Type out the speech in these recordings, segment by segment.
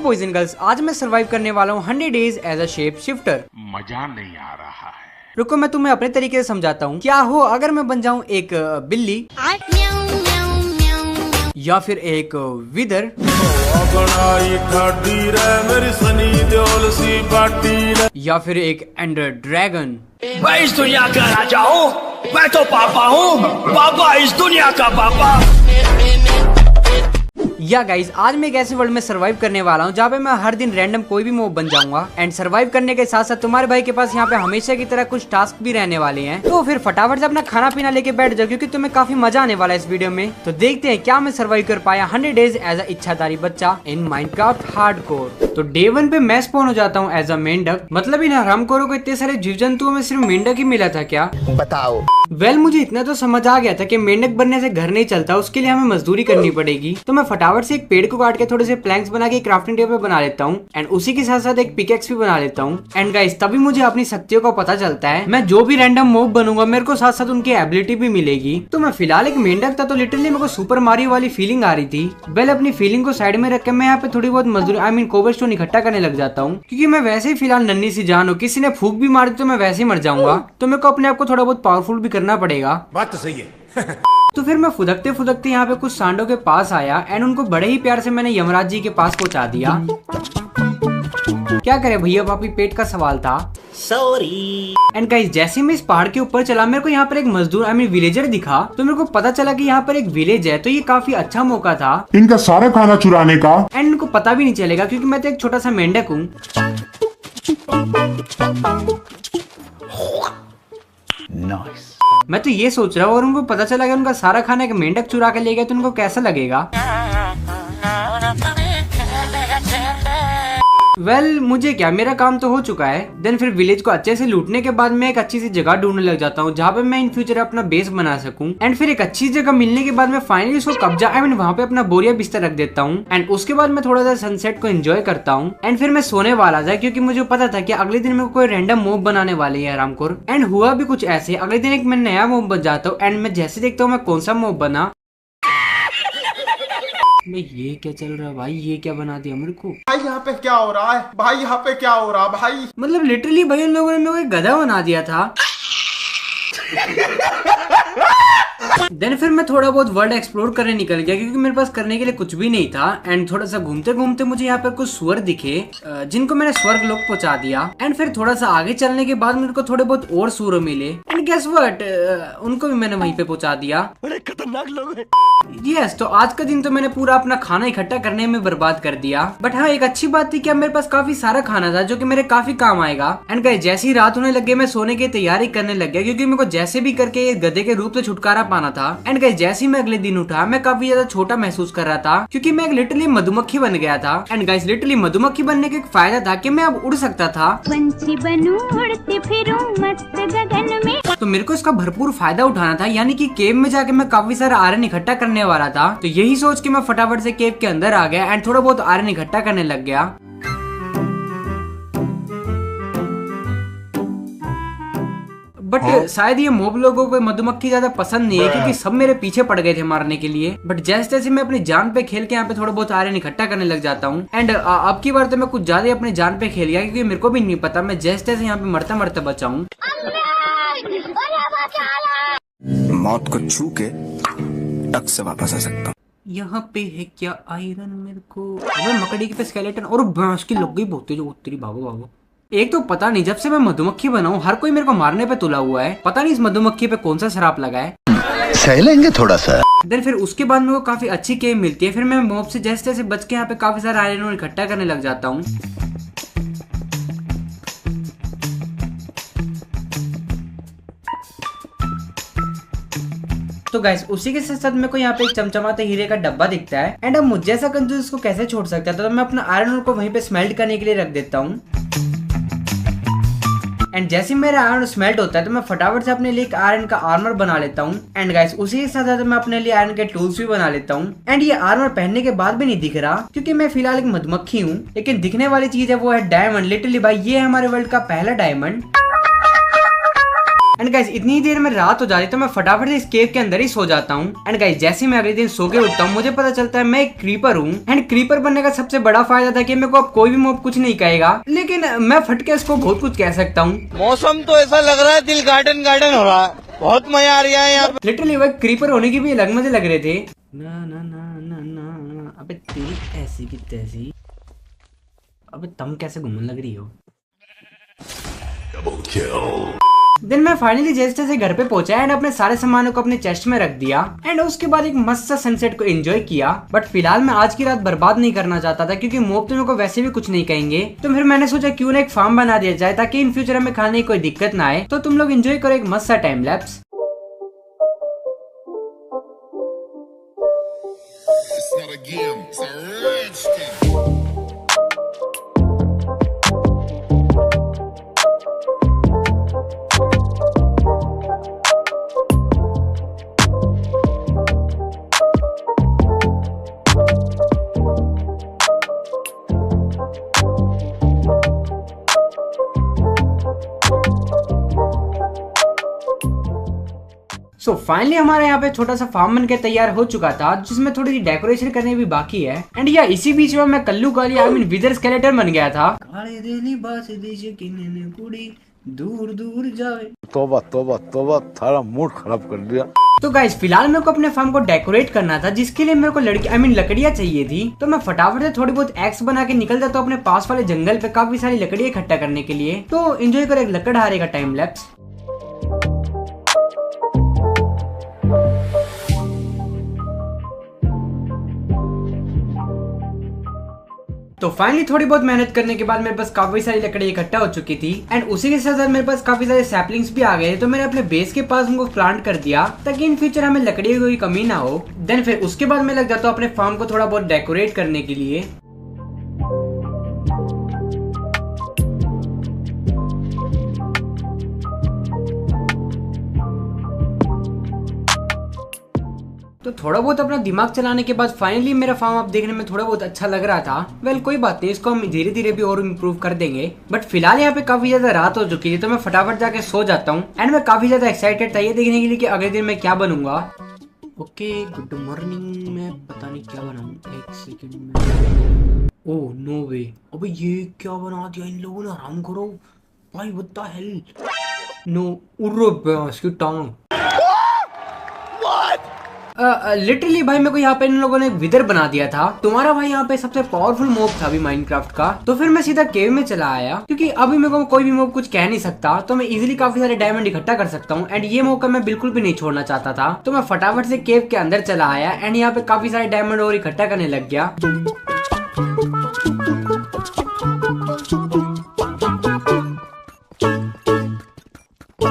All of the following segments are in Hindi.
बॉयज एंड गर्ल्स, आज मैं सरवाइव करने वाला हूँ 100 days as a shape shifter. मजा नहीं आ रहा है। रुको मैं तुम्हें अपने तरीके से समझाता हूँ। क्या हो अगर मैं बन जाऊँ एक बिल्ली या फिर एक विदर या फिर एक एंडर ड्रैगन। मैं इस दुनिया का राजा हूँ, मैं तो पापा हूँ, पापा इस दुनिया का पापा। या गाइज, आज मैं एक ऐसे वर्ल्ड में सरवाइव करने वाला हूँ जहाँ पे मैं हर दिन रैंडम कोई भी मॉब बन जाऊंगा। एंड सरवाइव करने के साथ साथ तुम्हारे भाई के पास यहाँ पे हमेशा की तरह कुछ टास्क भी रहने वाले हैं। तो फिर फटाफट से अपना खाना पीना लेके बैठ जाओ क्योंकि तुम्हें काफी मजा आने वाला है इस वीडियो में। तो देखते हैं क्या मैं सरवाइव कर पाया 100 डेज एज अ इच्छाधारी बच्चा इन माइनक्राफ्ट हार्डकोर। तो डे 1 पे मैं स्पॉन हो जाता हूँ एज अ मेंढक। मतलब इन हरामखोरों को इतने सारे जीव जंतुओं में सिर्फ मेंढक ही मिला था क्या? बताओ। वेल मुझे इतना तो समझ आ गया था कि मेंढक बनने से घर नहीं चलता, उसके लिए हमें मजदूरी करनी पड़ेगी। तो मैं फटाफट से एक पेड़ को काट के थोड़े से प्लैंक्स बना के क्राफ्टिंग टेबल बना लेता हूँ एंड उसी के साथ साथ एक पिकेक्स भी बना लेता हूँ। एंड गाइस, तभी मुझे अपनी शक्तियों का पता चलता है। मैं जो भी रैंडम मूव बनूंगा मेरे को साथ साथ उनकी एबिलिटी भी मिलेगी। तो मैं फिलहाल एक मेंढक था तो लिटरली मेरे को सुपर मारियो वाली फीलिंग आ रही थी। वेल अपनी फीलिंग को साइड में रख के मैं यहाँ पे थोड़ी बहुत मजदूरी कोबलस्टोन इकट्ठा करने लग जाता हूँ क्योंकि मैं वैसे ही फिलहाल नन्ही सी जान हूँ। किसी ने फूक भी मार दी तो मैं वैसे ही मर जाऊंगा। तो मेरे को अपने आप को थोड़ा बहुत पावरफुल भी करना पड़ेगा। बात तो सही है। तो फिर मैं फुदकते फुदकते यहाँ पे कुछ सांडों के पास आया एंड उनको बड़े ही प्यार से मैंने यमराज जी के पास पहुंचा दिया। क्या करे भैया, पापी पेट का सवाल था, सॉरी। एंड गाइस, जैसे मैं इस पहाड़ के ऊपर चला मेरे को यहाँ पर एक मजदूर विलेजर दिखा। तो मेरे को पता चला कि यहाँ पर एक विलेज है। तो ये काफी अच्छा मौका था इनका सारा खाना चुराने का। एंड इनको पता भी नहीं चलेगा क्योंकि मैं तो एक छोटा सा मेंढक हूँ। नाइस। मैं तो ये सोच रहा हूँ और उनको पता चला कि उनका सारा खाना एक मेंढक चुरा के ले गया तो उनको कैसा लगेगा? वेल मुझे क्या, मेरा काम तो हो चुका है। देन फिर विलेज को अच्छे से लूटने के बाद मैं एक अच्छी सी जगह ढूंढने लग जाता हूँ जहाँ पे मैं इन फ्यूचर अपना बेस बना सकूँ। एंड फिर एक अच्छी जगह मिलने के बाद मैं फाइनली उसको कब्जा वहाँ पे अपना बोरिया बिस्तर रख देता हूँ। एंड उसके बाद मैं थोड़ा सा सनसेट को एंजॉय करता हूँ एंड फिर मैं सोने वाला था क्योंकि मुझे पता था कि अगले दिन मेरे को कोई रैंडम मूव बनाने वाले है आरामखोर। एंड हुआ भी कुछ ऐसे, अगले दिन एक मैं नया मूव बन जाता हूँ एंड मैं जैसे देखता हूँ मैं कौन सा मूव बना। ये क्या चल रहा है भाई, ये क्या बना दिया मेरे को? भाई यहाँ पे क्या हो रहा है भाई, यहाँ पे क्या हो रहा है भाई? मतलब लिटरली भाई उन लोगों ने मेरे को एक गधा बना दिया था। देन फिर मैं थोड़ा बहुत वर्ल्ड एक्सप्लोर करने निकल गया क्योंकि मेरे पास करने के लिए कुछ भी नहीं था। एंड थोड़ा सा घूमते घूमते मुझे यहाँ पर कुछ स्वर दिखे जिनको मैंने स्वर्ग लोक पहुंचा दिया। एंड फिर थोड़ा सा आगे चलने के बाद मेरे को थोड़े बहुत और सूर मिले एंड गेस व्हाट, उनको भी मैंने वहीं पे पहुंचा दिया। बड़े खतरनाक लोग हैं। यस, तो आज का दिन तो मैंने पूरा अपना खाना इकट्ठा करने में बर्बाद कर दिया। बट हाँ, एक अच्छी बात थी कि मेरे पास काफी सारा खाना था जो कि मेरे काफी काम आएगा। एंड गाइस, जैसी रात होने लगे मैं सोने की तैयारी करने लग गया क्योंकि मेरे को जैसे भी करके गधे के रूप से छुटकारा पाना था। एंड गाइस, जैसे ही मैं अगले दिन उठा मैं काफी ज्यादा छोटा महसूस कर रहा था क्योंकि मैं एक लिटरली मधुमक्खी बन गया था। एंड गाइस, लिटरली मधुमक्खी बनने का एक फायदा था कि मैं अब उड़ सकता था। पंछी बनूं उड़ती फिरूं मस्त गगन में। तो मेरे को इसका भरपूर फायदा उठाना था, यानी कि केव में जाके मैं काफी सारा आयरन इकट्ठा करने वाला था। तो यही सोच के मैं फटाफट से केव के अंदर आ गया एंड थोड़ा बहुत आयरन इकट्ठा करने लग गया। बट शायद ये मोब लोगों को मधुमक्खी ज्यादा पसंद नहीं है क्योंकि सब मेरे पीछे पड़ गए थे मारने के लिए। बट जैसे जैसे मैं अपनी जान पे खेल के यहाँ पे थोड़ा बहुत आयरन इकट्ठा करने लग जाता हूँ। एंड अब की बार तो मैं कुछ ज्यादा अपनी जान पे खेल गया क्योंकि मेरे को भी नहीं पता मैं जैसे जैसे यहाँ पे मरते मरते बचा हूँ। मौत को छू के टक से वापस आ सकता हूँ। यहाँ पे है क्या आयरन मेरे को? अबे मकड़ी पे स्केलेटन और बांस की लग गई बहुत जो उत्तरी। भागो भागो। एक तो पता नहीं, जब से मैं मधुमक्खी बना हूँ हर कोई मेरे को मारने पे तुला हुआ है। पता नहीं इस मधुमक्खी पे कौन सा शराब लगा है। सह लेंगे थोड़ा सा। देन फिर उसके बाद मेरे को काफी अच्छी केव मिलती है। फिर मैं मॉब से जैसे जैसे बच के यहाँ पे काफी सारा आयरन इकट्ठा करने लग जाता हूँ। तो गाइस, उसी के साथ साथ मेरे को यहाँ पे एक चमचमाते हीरे का डब्बा दिखता है। एंड अब मुझे जैसा कंजूस इसको कैसे छोड़ सकता है, तो मैं अपना आयरन ओर को वहीं पे स्मेल्ट करने के लिए रख देता हूँ। एंड जैसे मेरा आयरन स्मेल्ट होता है तो मैं फटाफट से अपने लिए एक आयरन का आर्मर बना लेता हूँ। एंड गाइस, उसी के साथ साथ मैं अपने लिए आयरन के टूल्स भी बना लेता हूँ। एंड ये आर्मर पहनने के बाद भी नहीं दिख रहा क्योंकि मैं फिलहाल एक मधुमक्खी हूँ, लेकिन दिखने वाली चीज है वो है डायमंड। लिटरली भाई, ये है हमारे वर्ल्ड का पहला डायमंड। एंड गाइस इतनी देर में रात हो जा रही तो मैं फटाफट से इस केव के अंदर ही सो जाता हूँ। एंड गाइस जैसे ही मैं अगले दिन सो के उठता हूँ मुझे पता चलता है मैं एक क्रीपर हूँ। एंड क्रीपर बनने का सबसे बड़ा फायदा था कि मेरे को अब कोई भी मॉब कुछ नहीं कहेगा, लेकिन मैं फट के इसको बहुत कुछ कह सकता हूँ। मौसम तो ऐसा लग रहा है दिल गार्डन गार्डन हो रहा है, बहुत मजा आ रहा है यहाँ पे। लिटरली वह क्रीपर होने की भी अलग मजे लग रहे थे। ना ना ना ना ना अबे तेरी ऐसी की तैसी, अबे तुम कैसे घूमने लग रही हो। देन मैं फाइनली जैसे जैसे घर पे पहुंचा एंड अपने सारे सामानों को अपने चेस्ट में रख दिया एंड उसके बाद एक मस्त सा सनसेट को एंजॉय किया। बट फिलहाल मैं आज की रात बर्बाद नहीं करना चाहता था क्योंकि मोब तो मेरे को वैसे भी कुछ नहीं कहेंगे। तो फिर मैंने सोचा क्यों ना एक फार्म बना दिया जाए ताकि इन फ्यूचर हमें खाने की कोई दिक्कत ना आए। तो तुम लोग एंजॉय करो एक मस्त सा टाइम लैप्स। सो फाइनली हमारे यहाँ पे छोटा सा फार्म बनके तैयार हो चुका था जिसमें थोड़ी सी डेकोरेशन करने भी बाकी है। एंड या इसी बीच में मैं कल्लू काली आई मीन विदर स्केलेटन बन गया था। काले दिली बास देश किन्ने कुड़ी दूर दूर जावे। तौबा तौबा तौबा, थारा मूड खराब कर दिया। तो गाइस फिलहाल मेरे को अपने फार्म को डेकोरेट करना था जिसके लिए मेरे को लकड़ियाँ चाहिए थी। तो मैं फटाफट से थोड़ी बहुत एक्स बना के निकल जाता हूँ अपने पास वाले जंगल पे काफी सारी लकड़ियाँ इकट्ठा करने के लिए। तो एंजॉय करो एक लकड़हारे का टाइम लैप्स। तो फाइनली थोड़ी बहुत मेहनत करने के बाद मेरे पास काफी सारी लकड़ी इकट्ठा हो चुकी थी एंड उसी के साथ साथ मेरे पास काफी सारे सैपलिंग्स भी आ गए। तो मैंने अपने बेस के पास उनको प्लांट कर दिया ताकि इन फ्यूचर हमें लकड़ी की कोई कमी ना हो। देन फिर उसके बाद मैं लग जाता हूँ अपने फार्म को थोड़ा बहुत डेकोरेट करने के लिए। तो थोड़ा बहुत अपना दिमाग चलाने के बाद फाइनली मेरा फार्म अब देखने में थोड़ा बहुत अच्छा लग रहा था। वेल कोई बात नहीं, इसको हम धीरे धीरे भी और इम्प्रूव कर देंगे। बट फिलहाल यहाँ पे काफी ज्यादा रात हो चुकी है तो मैं फटाफट जाके सो जाता हूँ। एंड मैं काफी ज्यादा एक्साइटेड था ये देखने के लिए कि अगले दिन मैं क्या बनूंगा। ओके गुड मॉर्निंग, मैं पता नहीं क्या बनाऊं, एक सेकंड में। ओह नो वे, अबे ये क्या बना दिया इन लोगों ने, आराम करो भाई, व्हाट द हेल। नो उर्रो भैंस की टांग। लिटरली भाई मेरे को यहाँ पे इन लोगों ने विदर बना दिया था। तुम्हारा भाई यहाँ पे सबसे पावरफुल मोब था अभी माइनक्राफ्ट का। तो फिर मैं सीधा केव में चला आया क्योंकि अभी मेरे को कोई भी मोब कुछ कह नहीं सकता, तो मैं इजीली काफी सारे डायमंड इकट्ठा कर सकता हूँ। एंड ये मौका मैं बिल्कुल भी नहीं छोड़ना चाहता था, तो मैं फटाफट से केव के अंदर चला आया एंड यहाँ पे काफी सारे डायमंड और इकट्ठा करने लग गया।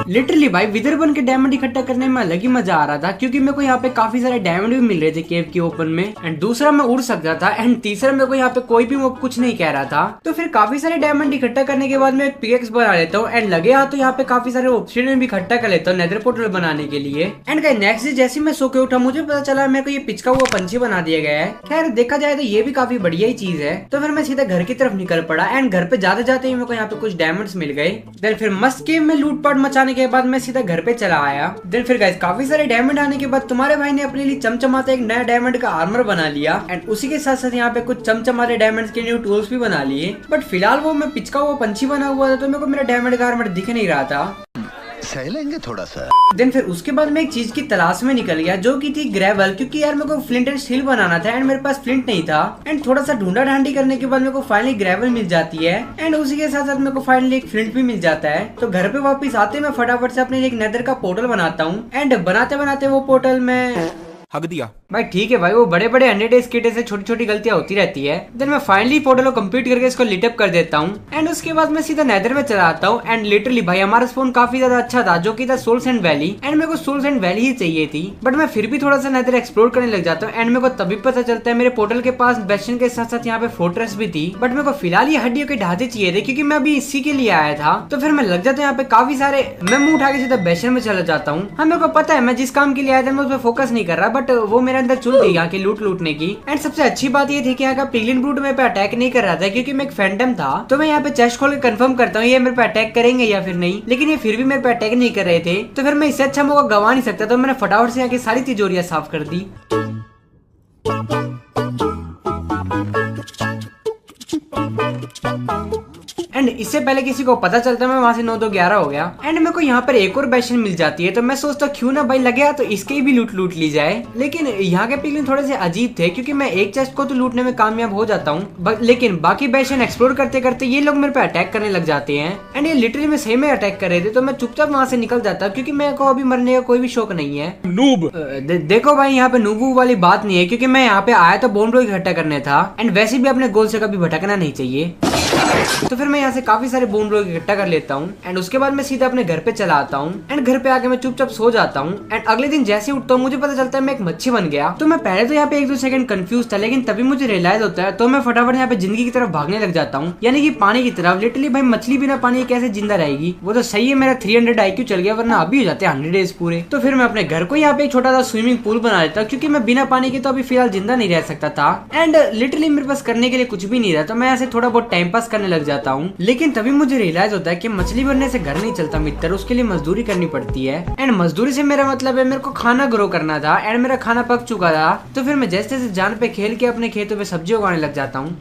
लिटरली भाई विदर बन के डायमंड इकट्ठा करने में अलग ही मजा आ रहा था क्योंकि मेरे को यहाँ पे काफी सारे डायमंड भी मिल रहे थे केव के ओपन में। एंड दूसरा मैं उड़ सकता था एंड तीसरा मेरे को यहाँ पे कोई भी मोब कुछ नहीं कह रहा था। तो फिर काफी सारे डायमंड इकट्ठा करने के बाद मैं एक पिकेक्स बना लेता हूँ एंड लगे हाथ तो यहाँ पे काफी सारे ऑब्सिडियन भी इकट्ठा कर लेता हूँ नेदर पोर्टल बनाने के लिए। एंड नेक्स्ट डे जैसे मैं सो के उठा मुझे पता चला मेरे को ये पिचका हुआ पंछी बना दिया गया है। खैर देखा जाए तो ये भी काफी बढ़िया ही चीज है। तो फिर मैं सीधा घर की तरफ निकल पड़ा एंड घर पे जाते जाते ही मेरे को यहाँ पे कुछ डायमंड्स मिल गए। देन फिर मस्त गेम में लूटपाट मचाने के बाद मैं सीधा घर पे चला आया। देन फिर गाइस काफी सारे डायमंड आने के बाद तुम्हारे भाई ने अपने लिए चमचमाता एक नया डायमंड का आर्मर बना लिया एंड उसी के साथ साथ यहाँ पे कुछ चमचमाते डायमंड के न्यू टूल्स भी बना लिए। बट फिलहाल वो मैं पिचका हुआ पंछी बना हुआ था तो मेरे को मेरा डायमंड का आर्मर दिख नहीं रहा था। सह लेंगे थोड़ा सा। देन फिर उसके बाद मैं एक चीज की तलाश में निकल गया जो की थी ग्रेवल, क्योंकि यार मेरे को फ्लिंट एंड स्टील बनाना था एंड मेरे पास फ्लिंट नहीं था। एंड थोड़ा सा ढूंढा ढांडी करने के बाद मेरे को फाइनली ग्रेवल मिल जाती है एंड उसी के साथ साथ मेरे को फाइनली एक फ्लिंट भी मिल जाता है। तो घर पे वापस आते मैं फटाफट से अपने लिए एक नेदर का पोर्टल बनाता हूँ एंड बनाते बनाते वो पोर्टल में हक दिया भाई। ठीक है भाई, वो बड़े बड़े 100 डेज किट से छोटी छोटी गलतियां होती रहती है। देन मैं फाइनली पोर्टल को कंप्लीट करके इसको लिटअप कर देता हूँ एंड उसके बाद मैं सीधा नेदर में चला आता हूँ। एंड लिटरली भाई हमारा स्पोन काफी ज्यादा अच्छा था जो कि था सोल सैंड वैली एंड मेरे को सोल सैंड वैली ही चाहिए थी। बट मैं फिर भी थोड़ा सा नेदर एक्सप्लोर करने लग जाता हूँ एंड मेरे को तभी पता चलता है मेरे पोर्टल के पास बेस्टियन के साथ साथ यहाँ पे फोर्ट्रेस भी थी। बट मेरे को फिलहाल ये हड्डियों के ढांचे चाहिए थे क्योंकि मैं अभी इसी के लिए आया था। तो फिर मैं लग जाता हूँ यहाँ पे काफी सारे, मैं मुंह उठा के सीधा बेस्टियन में चला जाता हूँ। हाँ मेरे को पता है मैं जिस काम के लिए आया था मैं उस पर फोकस नहीं कर रहा, बट वो मेरे अंदर चुल थी यहाँ की लूट लूटने की। एंड सबसे अच्छी बात ये थी कि यहाँ का पिगलिन ब्रूड मेरे पे अटैक नहीं कर रहा था क्योंकि मैं एक फैंटम था। तो मैं यहाँ पे चेस्ट खोल के कंफर्म करता हूँ ये मेरे पे अटैक करेंगे या फिर नहीं, लेकिन ये फिर भी मेरे पे अटैक नहीं कर रहे थे। तो फिर मैं इससे अच्छा मौका गवा नहीं सकता, तो मैंने फटाफट से यहाँ की सारी तिजोरियां साफ कर दी। एंड इससे पहले किसी को पता चलता मैं वहां से 9-2-11 हो गया। एंड मेरे को यहाँ पर एक और बेशन मिल जाती है, तो मैं सोचता क्यों ना भाई लगे तो इसके भी लूट ली जाए। लेकिन यहाँ के पिगलिन थोड़े से अजीब थे क्योंकि मैं एक चेस्ट को तो लूटने में कामयाब हो जाता हूँ, लेकिन बाकी बेशन एक्सप्लोर करते करते ये लोग मेरे पे अटैक करने लग जाते हैं। एंड ये लिटरली में सही में अटैक कर रहे थे, तो मैं चुपचाप वहां से निकल जाता क्योंकि मेरे को अभी मरने का कोई भी शौक नहीं है। नूब देखो भाई यहाँ पे नूबू वाली बात नहीं है क्योंकि मैं यहाँ पे आया तो बोन ब्रो इकट्ठा करने था। एंड वैसे भी अपने गोल से कभी भटकना नहीं चाहिए। तो फिर मैं यहाँ से काफी सारे बोन ब्रो इकट्ठा कर लेता हूँ। एंड उसके बाद मैं सीधा अपने घर पे चला आता हूँ। एंड घर पे आके मैं चुपचाप सो जाता हूँ। एंड अगले दिन जैसे उठता हूँ मुझे पता चलता है मैं एक मच्छी बन गया। तो मैं पहले तो यहाँ पे 1-2 सेकंड कंफ्यूज था, लेकिन तभी मुझे रियलाइज होता है, तो मैं फटाफट यहाँ पे जिंदगी की तरफ भागने लग जाता हूँ, यानी कि पानी की तरफ। लिटरली भाई मछली बिना पानी कैसे जिंदा रहेगी। वो तो सही है मेरा 300 IQ चल गया, वरना अभी हो जाते 100 डेज पूरे। तो फिर मैं अपने घर को यहाँ पे एक छोटा सा स्विमिंग पूल बना लेता क्योंकि मैं बिना पानी के तो अभी फिलहाल जिंदा नहीं रह सकता था। एंड लिटरली मेरे पास करने के लिए कुछ भी नहीं रहा, तो मैं ऐसे थोड़ा बहुत टाइम पास करने लग जाता हूँ। लेकिन तभी मुझे रियलाइज होता है कि मछली बनने से घर नहीं चलता मित्र, उसके लिए मजदूरी करनी पड़ती है। एंड मजदूरी से मेरा मतलब है मेरे को खाना ग्रो करना था। एंड मेरा खाना पक चुका था, तो फिर मैं जैसे जैसे जान पे खेल के अपने खेतों पे सब्जी उगाने लग जाता हूँ।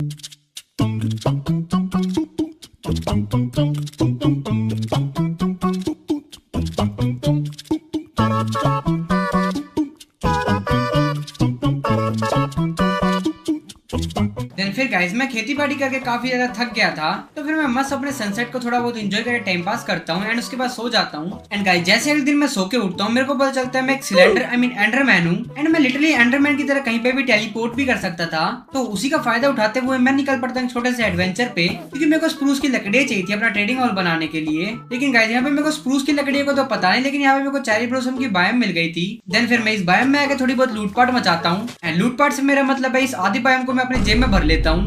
फिर गाइस मैं खेती बाड़ी करके काफी ज्यादा थक गया था, तो फिर मैं मस्त अपने सनसेट को थोड़ा बहुत एंजॉय करके टाइम पास करता हूँ। एंड उसके बाद सो जाता हूँ। एंड गाइस जैसे एक दिन मैं सो के उठता हूँ मेरे को पता चलता है मैं एक सिलेंडर एंडरमैन हूँ। एंड मैं लिटरली एंडरमैन की तरह कहीं पे भी टेलीपोर्ट भी कर सकता था। तो उसी का फायदा उठाते हुए मैं निकल पड़ता हूँ छोटे से एडवेंचर पे, क्योंकि मेरे को स्प्रूस की लकड़ियां चाहिए थी अपना ट्रेडिंग हॉल बनाने के लिए। लेकिन गाइस यहाँ पे मेरे को स्प्रूस की लकड़ियों को तो पता नहीं, लेकिन यहाँ पे मेरे को चेरी ब्लॉसम की बायम मिल गई थी। देन फिर मैं इस बायम में आके थोड़ी बहुत लूटपाट मचाता हूँ। एंड लूटपाट से मेरा मतलब है इस आधी बायम को मैं अपने जेब में भर लेता हूँ।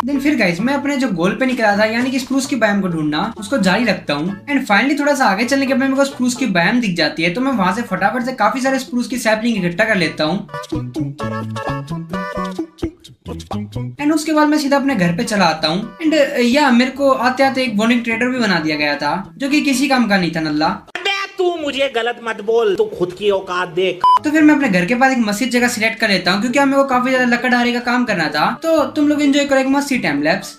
देन फिर गाइस मैं अपने जो गोल पे निकला था, यानी कि स्प्रूस की बायम को ढूंढना, उसको जारी रखता हूँ। एंड फाइनली थोड़ा सा आगे चलने के बाद मेरे को स्प्रूस की बायम दिख जाती है, तो मैं वहां से फटाफट से काफी सारे स्प्रूस की सैपलिंग इकट्ठा कर लेता हूँ। एंड उसके बाद मैं सीधा अपने घर पे चला आता हूँ। एंड या मेरे को आते आते एक वार्निंग ट्रेडर भी बना दिया गया था, जो कि किसी काम का नहीं था नल्ला। तू मुझे गलत मत बोल, तू खुद की औकात देख। तो फिर मैं अपने घर के पास एक मस्जिद जगह सिलेक्ट कर लेता हूँ, क्योंकि मेरे को काफी ज्यादा लकड़हारे का काम करना था। तो तुम लोग एंजॉय करो एक मस्त टाइम लैप्स।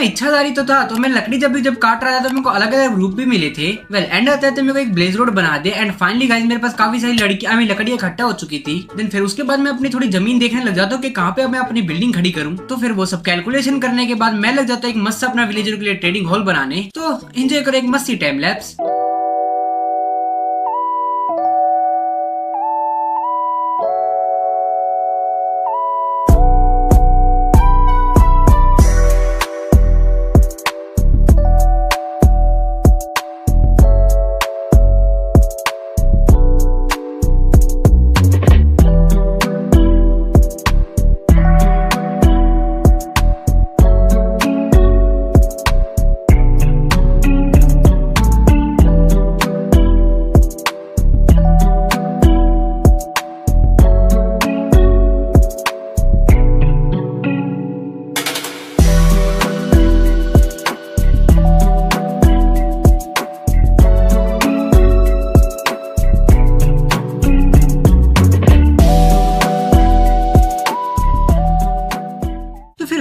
इच्छाधारी तो था, तो मैं लकड़ी जब काट रहा था तो मेरे को अलग अलग रूप भी मिले थे। वेल एंड आता है तो मेरे को एक ब्लेज रोड बना दे। एंड फाइनली गाइस मेरे पास काफी सारी लकड़ियां इकट्ठा हो चुकी थी। देन फिर उसके बाद मैं अपनी थोड़ी जमीन देखने लग जाता हूँ कि कहाँ पे मैं अपनी बिल्डिंग खड़ी करूँ। तो फिर वो सब कैलकुलेशन करने के बाद मैं लग जाता हूँ एक मस्त अपना विलेजर के लिए ट्रेडिंग हॉल बनाने। तो एंजॉय करो एक मस्ती टाइम लैप्स।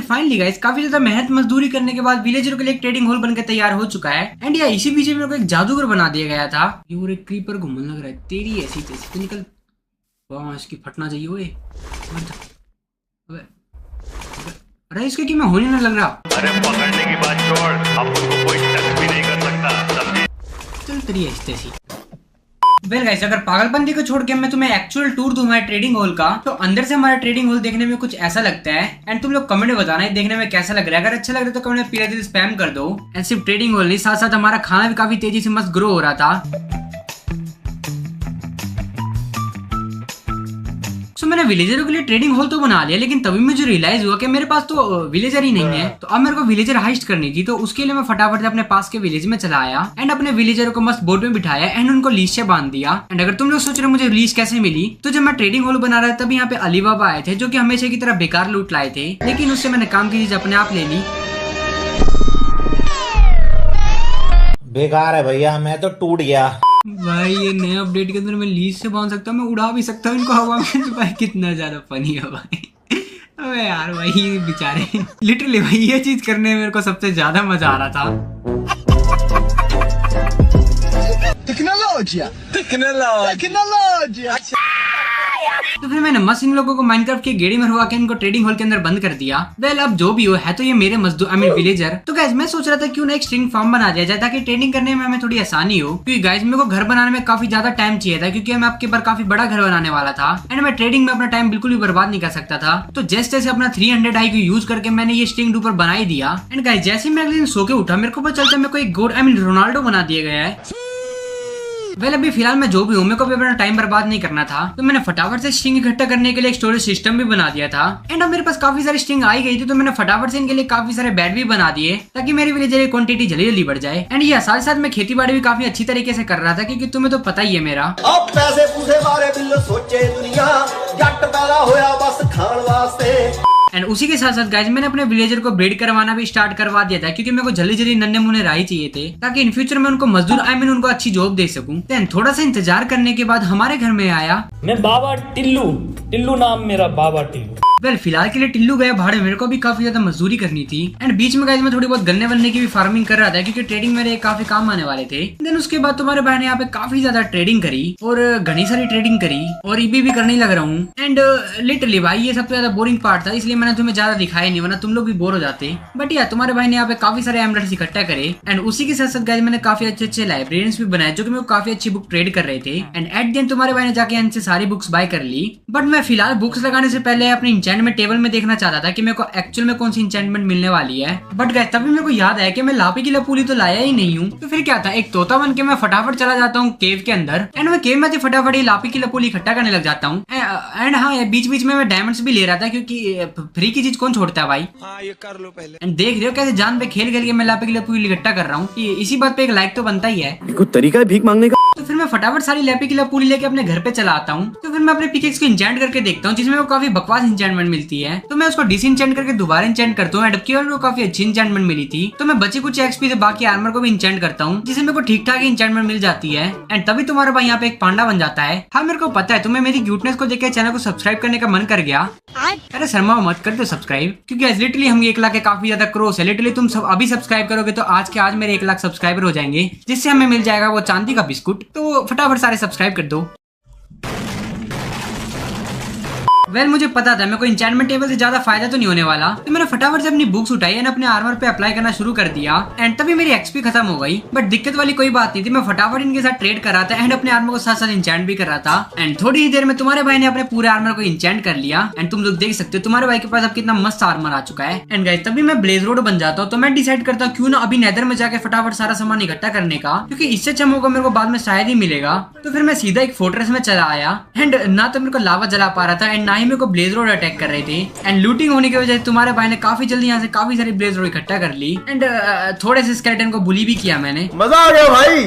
फाइनली गाइस काफी ज्यादा मेहनत मजदूरी करने के बाद विलेजर के लिए एक ट्रेडिंग हॉल बनकर तैयार हो चुका है। एंड या इसी पीछे मेरे को एक जादूगर बना दिया गया था। ये और एक क्रीपर घूमने लग रहा है, तेरी ऐसी तैसी तो निकल। वाह इसकी फटना चाहिए। ओए अरे इसके कि मैं होने ना लग रहा। अरे पकड़ने की बात छोड़, अब उसको कोई टच भी नहीं कर सकता। चल तेरी ऐसी तैसी। वेल गाइस, अगर पागलपंती को छोड़ के मैं तुम्हें एक्चुअल टूर दूं हमारे ट्रेडिंग हॉल का, तो अंदर से हमारा ट्रेडिंग हॉल देखने में कुछ ऐसा लगता है। एंड तुम लोग कमेंट में बताना है देखने में कैसा लग रहा है। अगर अच्छा लग रहा है तो कमेंट में पीला दिल स्पैम कर दो। एंड सिर्फ ट्रेडिंग हॉल नहीं, साथ साथ हमारा खाना भी काफी तेजी से मस्त ग्रो हो रहा था। तो मैंने विलेजरों के लिए ट्रेडिंग हॉल तो बना लिया, लेकिन तभी मुझे रियलाइज हुआ कि मेरे पास तो विलेजर ही नहीं है। तो अब मेरे को विलेजर हाइस्ट करनी थी। तो उसके लिए मैं फटाफट से अपने पास के विलेज में चला आया एंड अपने विलेजरों को मस्त बोट में बिठाया एंड उनको लीज से बांध दिया। एंड अगर तुम लोग सोच रहे हो मुझे लीज कैसे मिली, तो जब मैं ट्रेडिंग हॉल बना रहा था तब यहाँ पे अली बाबा आए थे, जो की हमेशा की तरह बेकार लूट लाए थे। लेकिन उससे मैंने काम की चीज अपने आप ले ली। बेकार है भैया, मैं तो टूट गया भाई ये नए अपडेट के अंदर मैं लीज से बांध सकता हूँ, मैं उड़ा भी सकता हूँ इनको हवा में। तो भाई कितना ज्यादा फनी है भाई। अबे यार भाई ये बेचारे लिटरली भाई ये चीज करने में मेरे को सबसे ज्यादा मजा आ रहा था। टेक्नोलॉजी। तो फिर मैंने मस्त इन लोगों को माइनक्राफ्ट की गेड़ी में हुआ के इनको ट्रेडिंग हॉल के अंदर बंद कर दिया। वेल अब जो भी हो है तो ये मेरे मजदूर आई मीन विलेजर। तो गाइस मैं सोच रहा था क्यों ना एक स्ट्रिंग फार्म बना दिया जाए ताकि ट्रेडिंग करने में हमें थोड़ी आसानी हो। क्योंकि गाइस मेरे को घर बनाने में काफी ज्यादा टाइम चाहिए था, क्योंकि मैं आपके बार काफी बड़ा घर बनाने वाला था एंड मैं ट्रेडिंग में अपना टाइम बिल्कुल भी बर्बाद नहीं कर सकता था। तो जैसे जैसे अपना 300 आई को यूज करके मैंने ये स्ट्रिंग डूपर बना ही दिया। एंड गाइस जैसे मैं अगले दिन सो के उठा मेरे को पता चलता मेरे को एक गोड आई मीन रोनाल्डो बना दिया गया है। वेल अभी फिलहाल मैं जो भी हूँ मेरे को भी अपना टाइम बर्बाद नहीं करना था। तो मैंने फटाफट से स्ट्रिंग इकट्ठा करने के लिए एक स्टोरेज सिस्टम भी बना दिया था। एंड अब मेरे पास काफी सारी स्ट्रिंग आई गई थी, तो मैंने फटाफट से इनके लिए काफी सारे बेड भी बना दिए ताकि मेरे विलेजर की क्वांटिटी जल्दी जल्दी बढ़ जाए। एंड ये साथ साथ मैं खेती बाड़ी भी काफी अच्छी तरीके से कर रहा था, क्योंकि तुम्हें तो पता ही है मेरा अब पैसे पूसे बारे बिल्लो सोचे दुनिया जट पैदा होया बस खान वास्ते। एंड उसी के साथ साथ गाइस मैंने अपने विलेजर को ब्रीड करवाना भी स्टार्ट करवा दिया था, क्योंकि मेरे को जल्दी जल्दी नन्हे मुन्ने राही चाहिए थे ताकि इन फ्यूचर में उनको मजदूर आई मीन उनको अच्छी जॉब दे सकूं। देन थोड़ा सा इंतजार करने के बाद हमारे घर में आया मैं बाबा टिल्लू नाम मेरा बाबा टिल्लू। वेल फिलहाल के लिए टिल्लू गया भाड़े, मेरे को भी काफी ज्यादा मजदूरी करनी थी। एंड बीच में गाइस मैं थोड़ी बहुत गन्ने वन्ने की भी फार्मिंग कर रहा था, क्योंकि ट्रेडिंग मेरे काफी काम आने वाले थे। देन उसके बाद तुम्हारे भाई ने यहाँ पे काफी ज्यादा ट्रेडिंग करी और घनी सारी ट्रेडिंग करी और ईबी भी करने लग रहा हूँ। एंड लिटरली भाई ये सबसे ज्यादा बोरिंग पार्ट था, इसलिए मैंने तुम्हें ज्यादा दिखाया नहीं, वरना तुम लोग भी बोर हो जाते। बट यार तुम्हारे भाई ने यहाँ पे काफी सारे एमराल्ड्स इकट्ठा करे। एंड उसी के साथ साथ गाइस मैंने काफी अच्छे लाइब्रेरियंस भी बनाए, जो कि मेरे को काफी अच्छी बुक ट्रेड कर रहे थे। एंड एट द एंड तुम्हारे भाई ने जाके इनसे सारी बुक्स बाय कर ली। बट मैं फिलहाल बुक्स लगाने से पहले अपने इंचेंटमेंट टेबल में देखना चाहता था कि मेरे को एक्चुअल में कौन सी इंचेंटमेंट मिलने वाली है। बट गाइस तभी मेरे को याद आया कि मैं लापी की लपूली तो लाया ही नहीं हूँ। तो फिर क्या था, एक तोता बन के मैं फटाफट चला जाता हूँ केव के अंदर। एंड मैं केव में से फटाफट ये लापी की लपूली इकट्ठा करने लग जाता हूँ। एंड हाँ बीच बीच में मैं डायमंड्स भी ले रहा था, क्योंकि फ्री की चीज कौन छोड़ता है भाई। हाँ ये कर लो पहले। एंड देख रहे हो कैसे जान पे खेल खेल के मैं लापी की लपूली इकट्ठा कर रहा हूँ। इसी बात पे एक लाइक तो बनता ही है। कोई तरीका है भीख मांगने का? तो फिर मैं फटाफट सारी लापी की लपूली लेके अपने घर पे चला आता हूँ। तो फिर मैं अपने पिकेक्स को इंचेंट करके देखता हूँ, जिसमें वो काफी बकवास इंचेंटमेंट मिलती है। तो मैं उसको डिसइंचेंट करके दोबारा इंचेंट करता हूँ। एंड को काफी अच्छी इंचेंटमेंट मिली थी, तो मैं बची कुछ एक्सपी से बाकी आर्मर को भी इंचेंट करता हूँ, जिससे मेरे को ठीक ठाक इंचेंटमेंट मिल जाती है। एंड तभी तुम्हारा भाई यहाँ पे एक पांडा बन जाता है। हाँ मेरे को पता है तुम्हें मेरी क्यूटनेस को देख के चैनल को सब्सक्राइब करने का मन कर गया। अरे शर्मा मत कर दो सब्सक्राइब, क्योंकि लिटरली हम 1 लाख के काफी ज्यादा क्रोस है। लिटरली तुम सब अभी सब्सक्राइब करोगे तो आज के आज मेरे 1 लाख सब्सक्राइबर हो जाएंगे, जिससे हमें मिल जाएगा वो चांदी का बिस्कुट। तो फटाफट सारे सब्सक्राइब कर दो। वेल मुझे पता था मेरे को इंचेंटमेंट टेबल से ज्यादा फायदा तो नहीं होने वाला, तो मैंने फटाफट से अपनी बुक्स उठाई एंड अपने आर्मर पे अप्लाई करना शुरू कर दिया। एंड तभी मेरी एक्सपी खत्म हो गई। बट दिक्कत वाली कोई बात नहीं थी, मैं फटाफट इनके साथ ट्रेड कर रहा था एंड अपने आर्मर को साथ साथ इंचेंट भी कर रहा था। एंड थोड़ी ही देर में तुम्हारे भाई ने अपने पूरे आर्मर को इंचेंट कर लिया। एंड तुम लोग देख सकते हो तुम्हारे भाई के पास अब कितना मस्त आर्मर आ चुका है। एंड गाइस तभी मैं ब्लेज रोड बन जाता हूँ। तो मैं डिसाइड करता हूँ क्यों ना अभी नेदर में जाके फटाफट सारा सामान इकट्ठा करने का, क्योंकि इससे अच्छा मौका मेरे को बाद में शायद ही मिलेगा। तो फिर मैं सीधा एक फोर्ट्रेस में चला आया। एंड ना तो मेरे को लावा जला पा रहा था एंड ना ही मेरे को ब्लेज रोड अटैक कर रहे थे। एंड लूटिंग होने की वजह से तुम्हारे भाई ने काफी जल्दी यहाँ से काफी सारी ब्लेज रोड इकट्ठा कर ली। एंड थोड़े से स्केलेटन को बुली भी किया मैंने। मजा आ गया भाई।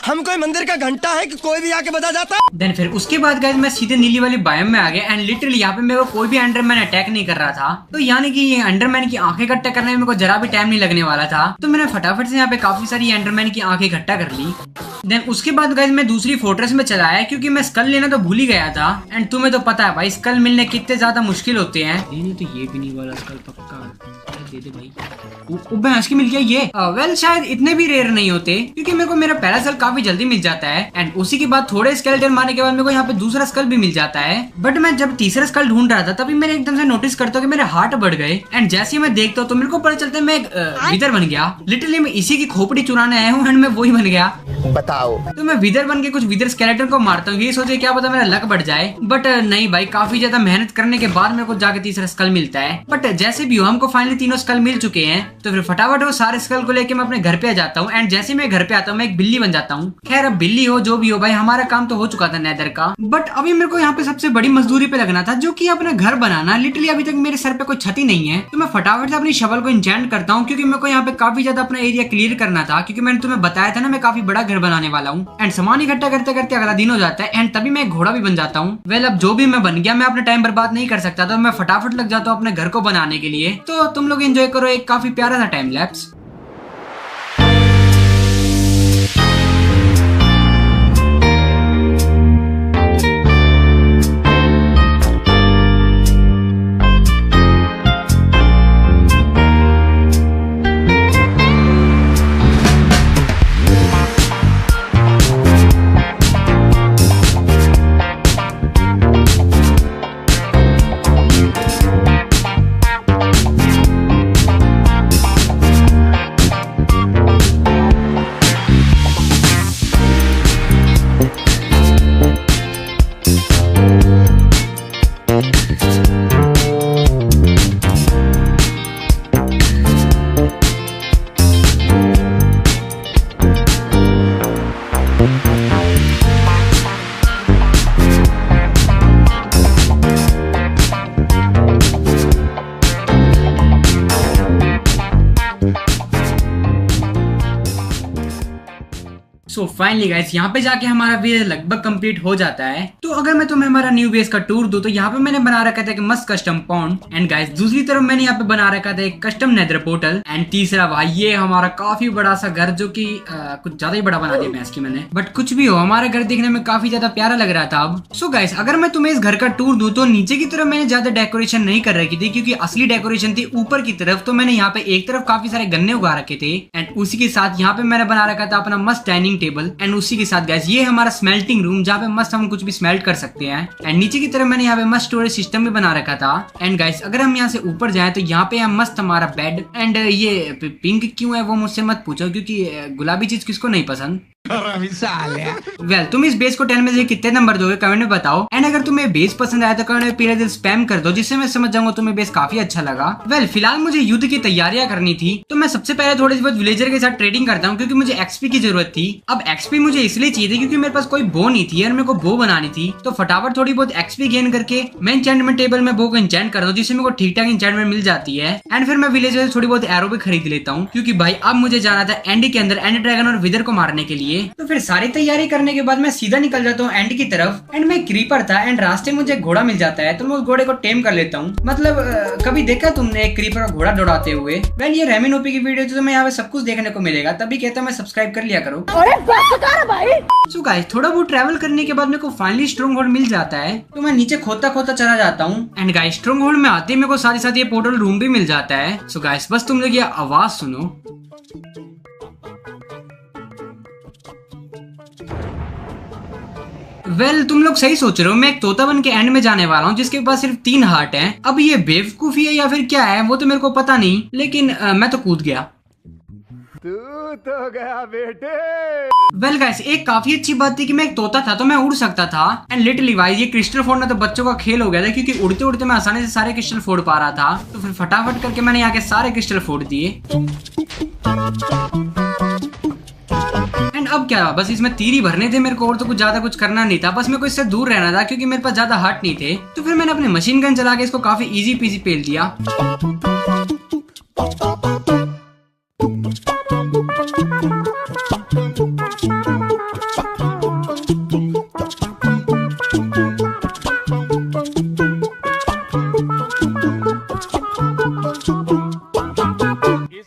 हम कोई मंदिर का घंटा है कि कोई भी आके बजा जाता। देन फिर उसके बाद गाइस मैं सीधे नीली वाली बायोम में आ गया। एंड लिटरली यहाँ पे मेरे को कोई भी अंडरमैन अटैक नहीं कर रहा था। तो यानी कि ये अंडरमैन की आंखें इकट्ठा करने में मेरे को जरा भी टाइम नहीं लगने वाला था। तो मैंने फटाफट से यहाँ पे काफी सारी अंडरमैन की आंखें इकट्ठा कर ली। देन उसके बाद गाइस मैं दूसरी फोर्ट्रेस में चला आया, क्योंकि मैं स्कल लेना तो भूल ही गया था। एंड तुम्हें तो पता है भाई स्कल मिलने कितने ज्यादा मुश्किल होते हैं। तो ये भी नहीं वाला स्कल पक्का दे दे भाई। भैंस की मिल गया ये। वेल शायद इतने भी रेयर नहीं होते, क्योंकि मेरे को मेरा पहला स्कल काफी जल्दी मिल जाता है। एंड उसी के बाद थोड़े स्केलेटन मारने के बाद मेरे को यहाँ पे दूसरा स्कल भी मिल जाता है। बट मैं जब तीसरा स्कल ढूंढ रहा था तभी मैंने एकदम से नोटिस करता हूँ कि मेरे हार्ट बढ़ गए। एंड जैसे ही मैं देखता हूँ तो मेरे को पता चलता है मैं विदर बन गया। लिटरली मैं इसी की खोपड़ी चुराने आया हूँ एंड मैं वही बन गया। बताओ। तो मैं विदर बन के कुछ विदर स्केलेटन को मारता हूँ, ये सोचे क्या पता मेरा लक बढ़ जाए। बट नहीं भाई, काफी ज्यादा मेहनत करने के बाद मेरे को जाके तीसरा स्कल मिलता है। बट जैसे भी हो, हमको फाइनली तीनों स्कल मिल चुके हैं। तो फिर फटाफट वो सारे स्कल को लेके मैं अपने घर पे आ जाता हूँ। एंड जैसे मैं घर पे आता हूँ, मैं एक बिल्ली बन जाता हूँ। खैर अब बिल्ली हो जो भी हो भाई, हमारा काम तो हो चुका था नेदर का। बट अभी मेरे को यहाँ पे सबसे बड़ी मजदूरी पे लगना था, जो की अपना घर बनाना। लिटरली अभी तक मेरे सर पे कोई छत ही नहीं है। तो मैं फटाफट से अपनी शवल को इंचेंट करता हूँ, क्योंकि मेरे को यहाँ पे काफी ज्यादा अपना एरिया क्लियर करना था। क्योंकि मैंने तुम्हें बताया था ना, मैं काफी बड़ा घर बनाने वाला हूँ। एंड सामान इकट्ठा करते करते अगला दिन हो जाता है। एंड तभी मैं एक घोड़ा भी बन जाता हूँ। वेल अब जो भी मैं बन गया, मैं अपना टाइम बर्बाद नहीं कर सकता, तो मैं फटाफट लग जाता हूँ अपने घर को बनाने के लिए। तो तुम लोग एंजॉय करो एक काफी प्यारा सा time lapse. So finally guys, यहाँ पे जाके हमारा बेस लगभग कंप्लीट हो जाता है। तो अगर मैं तुम्हें हमारा न्यू बेस का टूर दूं, तो यहाँ पे मैंने बना रखा था एक मस्त कस्टम पॉन्ड। एंड गाइस दूसरी तरफ मैंने यहाँ पे बना रखा था एक कस्टम नेदर पोर्टल। एंड तीसरा भाई ये हमारा काफी बड़ा सा घर, जो की कुछ ज्यादा ही बड़ा बना दिया मैं इसकी मैंने। बट कुछ भी हो, हमारा घर देखने में काफी ज्यादा प्यारा लग रहा था अब। सो गाइस अगर मैं तुम्हें इस घर का टूर दूं, तो नीचे की तरफ मैंने ज्यादा डेकोरेशन नहीं कर रखी थी, क्योंकि असली डेकोरेशन थी ऊपर की तरफ। तो मैंने यहाँ पे एक तरफ काफी सारे गन्ने उगा रखे थे। एंड उसी के साथ यहाँ पे मैंने बना रखा था अपना मस्त डाइनिंग टेबल। एंड उसी के साथ गाइस ये हमारा स्मेल्टिंग रूम, जहाँ पे मस्त हम कुछ भी स्मेल्ट कर सकते हैं। एंड नीचे की तरफ मैंने यहाँ पे मस्त स्टोरेज सिस्टम भी बना रखा था। एंड गाइस अगर हम यहाँ से ऊपर जाएं, तो यहाँ पे है मस्त हमारा बेड। एंड ये पिंक क्यों है वो मुझसे मत पूछो, क्योंकि गुलाबी चीज किसको नहीं पसंद। वेल तुम इस बेस को 10 में से कितने नंबर दोगे कमेंट में बताओ। एंड अगर तुम्हें बेस पसंद आया तो कमेंट में पीला दिल स्पैम कर दो, जिससे मैं समझ जाऊंगा तुम्हें बेस काफी अच्छा लगा। वेल फिलहाल मुझे युद्ध की तैयारियां करनी थी, तो मैं सबसे पहले थोड़ी बहुत विलेजर के साथ ट्रेडिंग करता हूँ, क्योंकि मुझे एक्सपी की जरूरत थी। अब एक्सपी मुझे इसलिए चाहिए थी क्योंकि मेरे पास कोई बो नहीं थी और मेरे को बो बनानी थी। तो फटाफट थोड़ी बहुत एक्सपी गेन करके मैं एन्चेंटमेंट टेबल में बो को एन्चेंट कर दूं, जिससे मेरे को ठीक ठाक एन्चेंटमेंट मिल जाती है। एंड फिर मैं विलेजर से थोड़ी बहुत एरो भी खरीद लेता हूँ, क्योंकि भाई अब मुझे जाना था एंड के अंदर एंड ड्रैगन और विदर को मारने के लिए। तो फिर सारी तैयारी करने के बाद मैं सीधा निकल जाता हूँ एंड की तरफ। एंड मैं क्रीपर था एंड रास्ते में मुझे घोड़ा मिल जाता है, तो मैं उस घोड़े को टेम कर लेता हूँ। मतलब कभी देखा तुमने एक क्रीपर और घोड़ा दौड़ाते हुए? वेल ये रेमिन ओपी की वीडियो तो मैं यहाँ पे सब कुछ देखने को मिलेगा, तभी कहता मैं सब्सक्राइब कर लिया करो। सो गाइस थोड़ा बहुत ट्रैवल करने के बाद मेरे को फाइनली स्ट्रॉन्ग होल्ड मिल जाता है, तो मैं नीचे खोदता खोदता चला जाता हूँ। एंड गाइस स्ट्रॉन्ग होल्ड में आते ही मेरे को साथ ही साथ ये पोर्टल रूम भी मिल जाता है। सो गाइस बस तुम लोग ये आवाज सुनो। वेल तुम लोग सही सोच रहे हो, मैं एक तोता बन के एंड में जाने वाला हूँ, जिसके पास सिर्फ 3 हार्ट हैं। अब ये बेवकूफी है या फिर क्या है वो तो मेरे को पता नहीं, लेकिन मैं तो कूद गया। तू तो गया बेटे। वेल गाइस एक काफी अच्छी बात थी कि मैं एक तोता था, तो मैं उड़ सकता था। एंड लिटरली वाइज ये क्रिस्टल फोड़ना तो बच्चों का खेल हो गया था, क्योंकि उड़ते उड़ते मैं आसानी से सारे क्रिस्टल फोड़ पा रहा था। तो फिर फटाफट करके मैंने यहाँ के सारे क्रिस्टल फोड़ दिए। एंड अब क्या, बस इसमें तीर ही भरने थे मेरे को, और तो कुछ ज्यादा कुछ करना नहीं था। बस मेरे को इससे दूर रहना था, क्योंकि मेरे पास ज्यादा हार्ट नहीं थे। तो फिर मैंने अपने मशीन गन चला के इसको काफी इजी पीजी पेल दिया।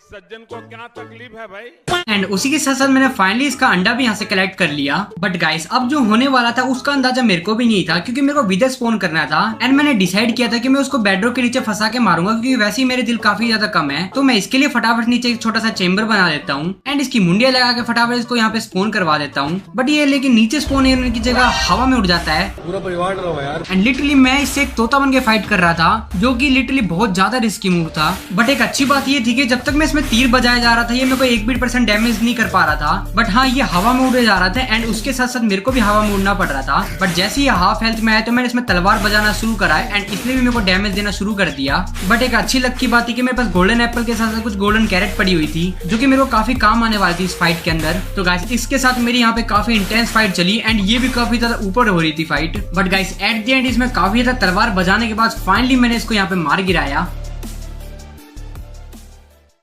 सज्जन को क्या तकलीफ है भाई? एंड उसी के साथ साथ मैंने फाइनली इसका अंडा भी यहाँ से कलेक्ट कर लिया। बट गाइस अब जो होने वाला था उसका अंदाजा मेरे को भी नहीं था, क्योंकि मेरे को विदर स्पॉन करना था। एंड मैंने डिसाइड किया था कि मैं उसको बेडरूम के नीचे फंसा के मारूंगा, क्योंकि वैसे ही मेरे दिल काफी ज्यादा कम है। तो मैं इसके लिए फटाफट नीचे एक छोटा सा चेम्बर बना देता हूँ एंड इसकी मुंडिया लगा के फटाफट इसको यहाँ पे स्पॉन करवा देता हूँ। बट ये लेकिन नीचे स्पॉन होने की जगह हवा में उड़ जाता है। पूरा परिवार डरा हुआ यार। एंड लिटरली मैं इससे एक तोता बन के फाइट कर रहा था, जो की लिटरली बहुत ज्यादा रिस्की मूव था। बट एक अच्छी बात ये थी कि जब तक मैं इसमें इसमें तीर बजाया जा रहा था, ये मेरे को 1% डैमेज नहीं कर पा रहा था, बट हाँ ये हवा में उड़े जा रहा था एंड उसके साथ साथ मेरे को भी हवा में उड़ना पड़ रहा था। बट जैसे ही हाफ हेल्थ में आया तो मैंने इसमें तलवार बजाना शुरू करा है एंड इसने भी मेरे को डैमेज देना शुरू कर दिया। बट एक अच्छी लक की बात है कि मेरे पास गोल्डन एप्पल के साथ साथ कुछ गोल्डन कैरेट पड़ी हुई थी जो कि मेरे को काफी काम आने वाली थी इस फाइट के अंदर। तो गाइस इसके साथ मेरी यहाँ पे काफी इंटेंस फाइट चली एंड ये भी काफी ज्यादा ऊपर हो रही थी fight. But guys at the end इसमें काफी ज्यादा तलवार बजाने के बाद फाइनली मैंने इसको यहाँ पे मार गिराया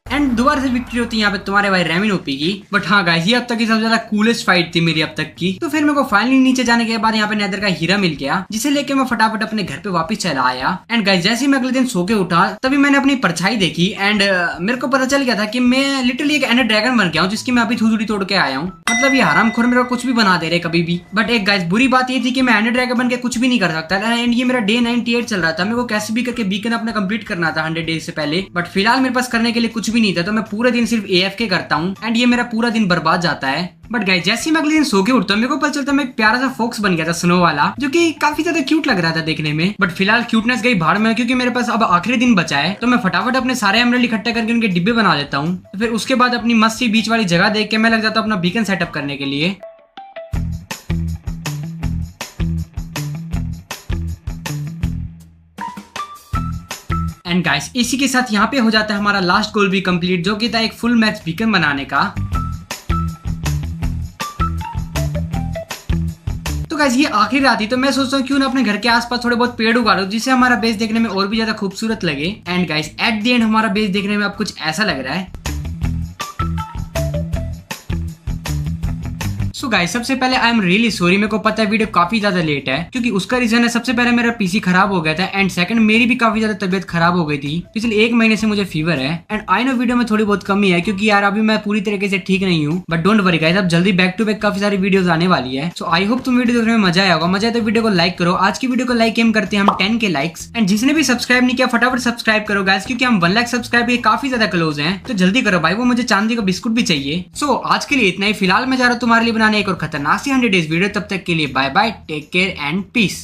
एंड दोबारा से विक्ट्री होती है यहाँ पे तुम्हारे भाई रेमिन ओपी की। बट हाँ गाइस ये अब तक की सबसे ज्यादा कूलेस्ट फाइट थी मेरी अब तक की। तो फिर मेरे को फाइनली नीचे जाने के बाद यहाँ पे नेदर का हीरा मिल गया जिसे लेके मैं फटाफट अपने घर पे वापस चला आया। एंड गाइस जैसे ही मैं अगले दिन सो के उठा तभी मैंने अपनी परछाई देखी एंड मेरे को पता चल गया था कि मैं लिटरली एक एंडर ड्रैगन बन गया हूँ जिसकी मैं अभी थूथुड़ी तोड़ के आया हूँ। मतलब ये हरामखोर मेरा कुछ भी बना दे रहे कभी भी। बट एक गाइस बुरी बात ये थी कि मैं एंडर ड्रैगन बन के कुछ भी नहीं कर सकता एंड ये मेरा डे 98 चल रहा था। मेरे को कैसे भी करके बीकन अपना कंप्लीट करना था 100 डेज से पहले। बट फिलहाल मेरे पास करने के लिए कुछ भी नहीं था तो मैं पूरे दिन सिर्फ AFK करता हूँ एंड ये मेरा पूरा दिन बर्बाद जाता है। बट गाइस जैसे ही मैं अगले दिन सो के उठता हूँ मेरे को पता चलता है मैं एक प्यारा सा फॉक्स बन गया था स्नो वाला जो कि काफी ज्यादा क्यूट लग रहा था देखने में। बट फिलहाल क्यूटनेस गई भाड़ में क्योंकि मेरे पास अब आखिरी दिन बचा है तो मैं फटाफट अपने सारे एमराल्ड इकट्ठा करके उनके डिब्बे बना लेता हूँ। तो फिर उसके बाद अपनी मस्त सी बीच वाली जगह देख के मैं लग जाता हूँ अपना बीकन सेटअप करने के लिए। एंड गाइस इसी के साथ यहाँ पे हो जाता है हमारा लास्ट गोल भी कंप्लीट जो कि था एक फुल मैक्स बीकन बनाने का। तो गाइस ये आखिरी रात थी तो मैं सोचता हूँ क्यों ना अपने घर के आसपास थोड़े बहुत पेड़ उगा दो जिससे हमारा बेस देखने में और भी ज्यादा खूबसूरत लगे। And guys at the end हमारा बेस देखने में अब कुछ ऐसा लग रहा है। सो गाइस सबसे पहले आई एम रियली सॉरी, मेरे को पता है वीडियो काफी ज्यादा लेट है क्योंकि उसका रीजन है सबसे पहले मेरा पीसी खराब हो गया था एंड सेकंड मेरी भी काफी ज्यादा तबीयत खराब हो गई थी। पिछले 1 महीने से मुझे फीवर है एंड आई नो वीडियो में थोड़ी बहुत कमी है क्योंकि यार अभी मैं पूरी तरीके से ठीक नहीं हूँ। बट डोंट वरी गाइस अब जल्दी बैक टू बैक काफी सारी वीडियोस आने वाली है। सो आई होप तुम वीडियो देखने में मजा आया होगा। मजा आया तो वीडियो को लाइक करो। आज की वीडियो को लाइक एम करते हैं हम 10K लाइक्स एंड जिसने भी सब्सक्राइब नहीं किया फटाफट सब्सक्राइब करो गाइस क्योंकि हम 1 लाख सब्सक्राइब के काफी ज्यादा क्लोज हैं। तो जल्दी करो भाई, वो मुझे चांदी का बिस्कुट भी चाहिए। सो आज के लिए इतना ही। फिलहाल मैं जा रहा हूँ तुम्हारे लिए बनाने एक और खतरनाक 100 डेज वीडियो। तब तक के लिए bye bye, take care and piece.